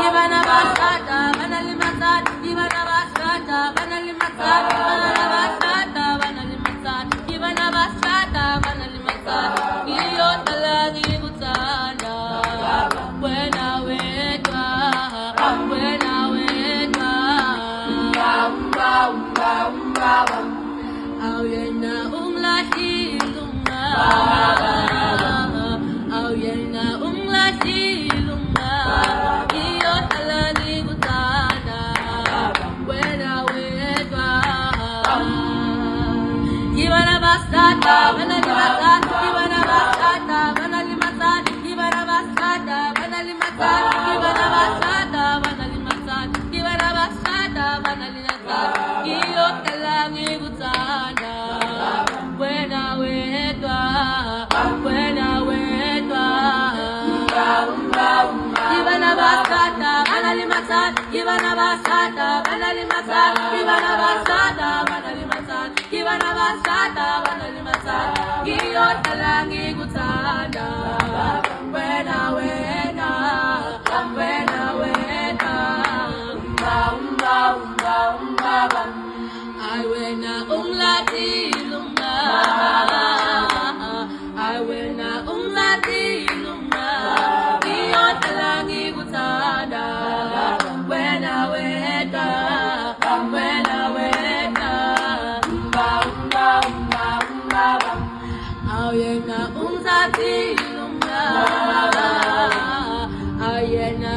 Ibana basata banalimatat, ibana basata banalimatat, ibana basata banalimatat, ibana basata banalimatat. Iyo talagi kutsanda, wena wetwa, wena wetwa. Awyena umlahilunga, awyena umlahilunga. Iyo talagi kutsanda, wena wetwa. Ibana basata banalimatat, ibana basata banalimatat, ibana basata banalimatat, ibana basata banalimatat, ibana basata banalimatat. Iyo talagi kutsanda, wena wetwa, wena wetwa. Ibana basata banalimatat, ibana basata banalimatat, ibana basata banalimatat, ibana basata banalimatat. Iyo talagi kutsanda, wena wena, wena wena. I wena umlatilunga, I wena umlatilunga. Iyo talagi kutsanda, wena wena, wena wena. Ayena umlatilunga, ayena